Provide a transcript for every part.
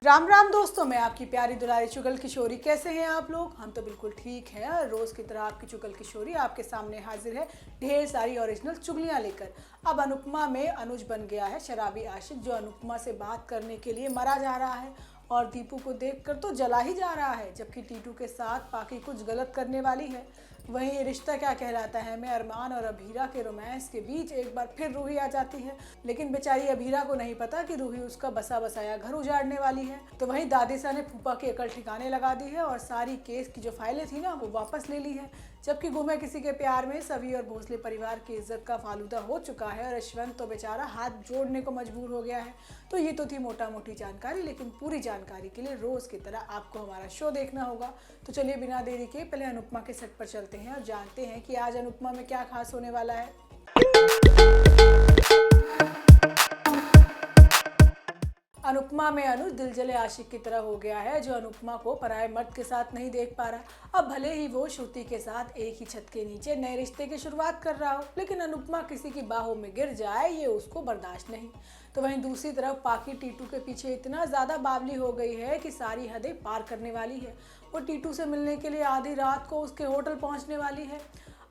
राम राम दोस्तों, मैं आपकी प्यारी दुलारी चुगल किशोरी। कैसे हैं आप लोग? हम तो बिल्कुल ठीक हैं। रोज़ की तरह आपकी चुगल किशोरी आपके सामने हाजिर है ढेर सारी ओरिजिनल चुगलियां लेकर। अब अनुपमा में अनुज बन गया है शराबी आशिक, जो अनुपमा से बात करने के लिए मरा जा रहा है और दीपू को देखकर तो जला ही जा रहा है, जबकि टीटू के साथ पाकी कुछ गलत करने वाली है। वहीं ये रिश्ता क्या कहलाता है में अरमान और अभीरा के रोमांस के बीच एक बार फिर रूही आ जाती है, लेकिन बेचारी अभीरा को नहीं पता कि रूही उसका बसा बसाया घर उजाड़ने वाली है। तो वहीं दादिसा ने फूफा की अकल ठिकाने लगा दी है और सारी केस की जो फाइलें थी ना वो वापस ले ली है। जबकि गुमे किसी के प्यार में सभी और भोसले परिवार की इज्जत का फालूदा हो चुका है और यशवंत तो बेचारा हाथ जोड़ने को मजबूर हो गया है। तो ये तो थी मोटा मोटी जानकारी, लेकिन पूरी जानकारी के लिए रोज की तरह आपको हमारा शो देखना होगा। तो चलिए बिना देरी के पहले अनुपमा के सेट पर चलते हैं और जानते हैं कि आज अनुपमा में क्या खास होने वाला है। अनुपमा में अनुज दिल जले आशिक की तरह हो गया है, जो अनुपमा को पराये मर्द के साथ नहीं देख पा रहा। अब भले ही वो श्रुति के साथ एक ही छत के नीचे नए रिश्ते की शुरुआत कर रहा हो, लेकिन अनुपमा किसी की बाहों में गिर जाए ये उसको बर्दाश्त नहीं। तो वहीं दूसरी तरफ पाकी टीटू के पीछे इतना ज़्यादा बावली हो गई है कि सारी हदें पार करने वाली है। वो टीटू से मिलने के लिए आधी रात को उसके होटल पहुँचने वाली है।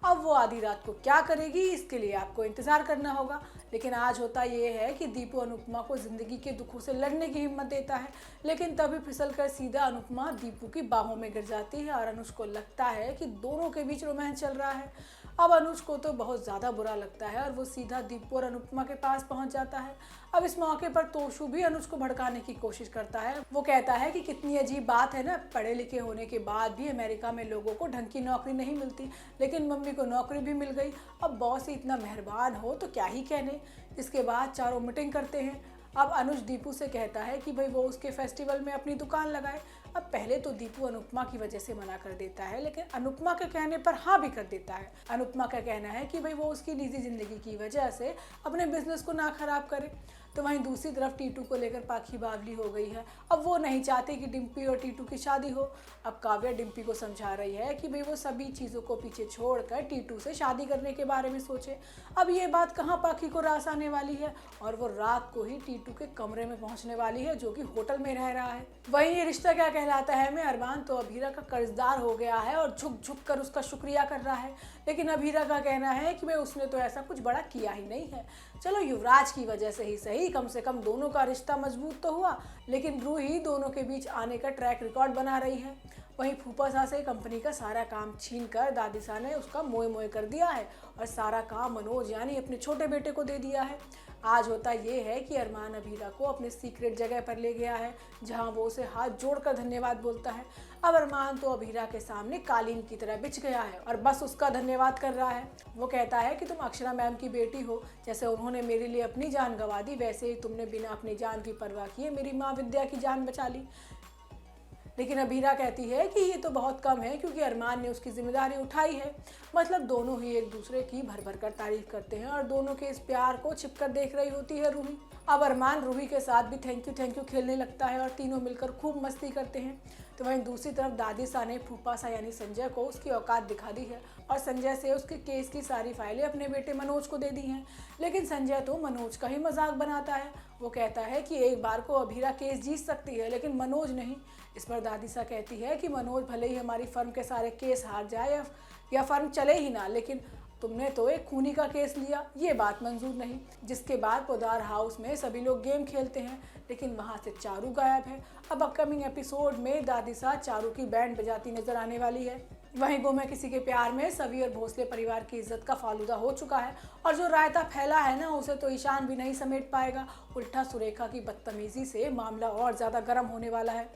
अब वो आधी रात को क्या करेगी, इसके लिए आपको इंतज़ार करना होगा। लेकिन आज होता ये है कि दीपू अनुपमा को ज़िंदगी के दुखों से लड़ने की हिम्मत देता है, लेकिन तभी फिसल कर सीधा अनुपमा दीपू की बाहों में गिर जाती है और अनुज को लगता है कि दोनों के बीच रोमांस चल रहा है। अब अनुज को तो बहुत ज़्यादा बुरा लगता है और वो सीधा दीपू और अनुपमा के पास पहुंच जाता है। अब इस मौके पर तोशु भी अनुज को भड़काने की कोशिश करता है। वो कहता है कि कितनी अजीब बात है ना, पढ़े लिखे होने के बाद भी अमेरिका में लोगों को ढंग की नौकरी नहीं मिलती, लेकिन मम्मी को नौकरी भी मिल गई। अब बॉस ही इतना मेहरबान हो तो क्या ही कहने। इसके बाद चारों मीटिंग करते हैं। अब अनुज दीपू से कहता है कि भाई वो उसके फेस्टिवल में अपनी दुकान लगाए। अब पहले तो दीपू अनुपमा की वजह से मना कर देता है, लेकिन अनुपमा के कहने पर हाँ भी कर देता है। अनुपमा का कहना है कि भाई वो उसकी निजी जिंदगी की वजह से अपने बिजनेस को ना खराब करे। तो वहीं दूसरी तरफ टीटू को लेकर पाखी बावली हो गई है। अब वो नहीं चाहती कि डिम्पी और टीटू की शादी हो। अब काव्या डिम्पी को समझा रही है कि भाई वो सभी चीज़ों को पीछे छोड़कर टीटू से शादी करने के बारे में सोचे। अब ये बात कहाँ पाखी को रास आने वाली है और वो रात को ही टीटू के कमरे में पहुंचने वाली है, जो कि होटल में रह रहा है। वहीं ये रिश्ता क्या कहलाता है में अरमान तो अभीरा का कर्जदार हो गया है और झुक झुक कर उसका शुक्रिया कर रहा है, लेकिन अभीरा का कहना है कि भाई उसने तो ऐसा कुछ बड़ा किया ही नहीं है। चलो युवराज की वजह से ही सही, कम से कम दोनों का रिश्ता मजबूत तो हुआ, लेकिन रूही दोनों के बीच आने का ट्रैक रिकॉर्ड बना रही है। वहीं फूफा सा से कंपनी का सारा काम छीन कर दादिसा ने उसका मोए मोए कर दिया है और सारा काम मनोज यानी अपने छोटे बेटे को दे दिया है। आज होता ये है कि अरमान अभीरा को अपने सीक्रेट जगह पर ले गया है, जहां वो उसे हाथ जोड़कर धन्यवाद बोलता है। अब अरमान तो अभीरा के सामने कालीन की तरह बिछ गया है और बस उसका धन्यवाद कर रहा है। वो कहता है कि तुम अक्षरा मैम की बेटी हो, जैसे उन्होंने मेरे लिए अपनी जान गंवा दी, वैसे ही तुमने बिना अपनी जान की परवाह किए मेरी माँ विद्या की जान बचा ली। लेकिन अभीरा कहती है कि ये तो बहुत कम है, क्योंकि अरमान ने उसकी जिम्मेदारी उठाई है। मतलब दोनों ही एक दूसरे की भर भर कर तारीफ करते हैं और दोनों के इस प्यार को छिपकर देख रही होती है रूही। अब अरमान रूही के साथ भी थैंक यू खेलने लगता है और तीनों मिलकर खूब मस्ती करते हैं। तो वहीं दूसरी तरफ दादिसा ने फूफा सा यानी संजय को उसकी औकात दिखा दी है और संजय से उसके केस की सारी फाइलें अपने बेटे मनोज को दे दी हैं। लेकिन संजय तो मनोज का ही मजाक बनाता है। वो कहता है कि एक बार को अभीरा केस जीत सकती है, लेकिन मनोज नहीं। इस पर दादिसा कहती है कि मनोज भले ही हमारी फर्म के सारे केस हार जाए या फर्म चले ही ना, लेकिन तुमने तो एक खूनी का केस लिया, ये बात मंजूर नहीं। जिसके बाद पोदार हाउस में सभी लोग गेम खेलते हैं, लेकिन वहाँ से चारू गायब है। अब अपकमिंग एपिसोड में दादिसा चारू की बैंड बजाती नजर आने वाली है। वहीं गुमे किसी के प्यार में सभी और भोसले परिवार की इज्जत का फालूदा हो चुका है और जो रायता फैला है ना उसे तो ईशान भी नहीं समेट पाएगा। उल्टा सुरेखा की बदतमीजी से मामला और ज़्यादा गर्म होने वाला है।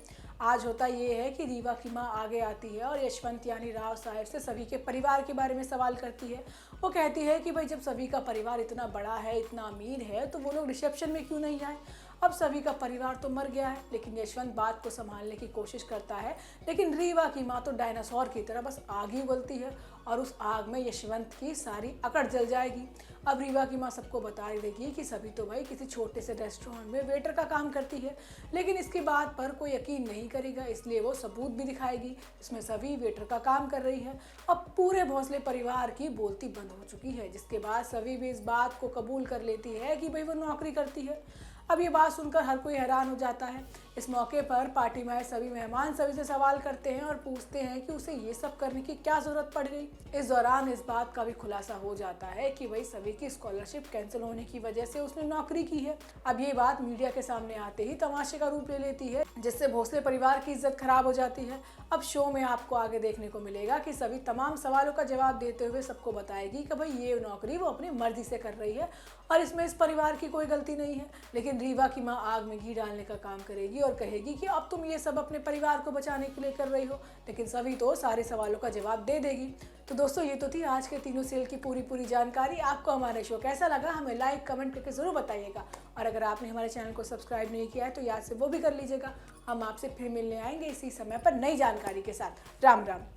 आज होता ये है कि रीवा की माँ आगे आती है और यशवंत यानी राव साहब से सभी के परिवार के बारे में सवाल करती है। वो कहती है कि भाई जब सभी का परिवार इतना बड़ा है, इतना अमीर है, तो वो लोग रिसेप्शन में क्यों नहीं आए। अब सभी का परिवार तो मर गया है, लेकिन यशवंत बात को संभालने की कोशिश करता है, लेकिन रीवा की माँ तो डायनासोर की तरह बस आग ही उगलती है और उस आग में यशवंत की सारी अकड़ जल जाएगी। अब रीवा की माँ सबको बता देगी कि सभी तो भाई किसी छोटे से रेस्टोरेंट में वेटर का काम करती है, लेकिन इसकी बात पर कोई यकीन नहीं करेगा, इसलिए वो सबूत भी दिखाएगी इसमें सभी वेटर का काम कर रही है। अब पूरे भोसले परिवार की बोलती बंद हो चुकी है, जिसके बाद सभी भी इस बात को कबूल कर लेती है कि भाई वो नौकरी करती है। अब ये बात सुनकर हर कोई हैरान हो जाता है। इस मौके पर पार्टी में आए सभी मेहमान सभी से सवाल करते हैं और पूछते हैं कि उसे ये सब करने की क्या जरूरत पड़ गई। इस दौरान इस बात का भी खुलासा हो जाता है कि वही सभी की स्कॉलरशिप कैंसिल होने की वजह से उसने नौकरी की है। अब ये बात मीडिया के सामने आते ही तमाशे का रूप ले लेती है, जिससे भोसले परिवार की इज्जत खराब हो जाती है। अब शो में आपको आगे देखने को मिलेगा कि सभी तमाम सवालों का जवाब देते हुए सबको बताएगी कि भाई ये नौकरी वो अपनी मर्जी से कर रही है और इसमें इस परिवार की कोई गलती नहीं है। लेकिन रीवा की माँ आग में घी डालने का काम करेगी और कहेगी कि अब तुम ये सब अपने परिवार को बचाने के लिए कर रही हो, लेकिन सभी तो सारे सवालों का जवाब दे देगी। तो दोस्तों ये तो थी आज के तीनों सीरियल की पूरी जानकारी। आपको हमारा शो कैसा लगा हमें लाइक कमेंट करके जरूर बताइएगा, और अगर आपने हमारे चैनल को सब्सक्राइब नहीं किया है तो याद से वो भी कर लीजिएगा। हम आपसे फिर मिलने आएंगे इसी समय पर नई जानकारी के साथ। राम राम।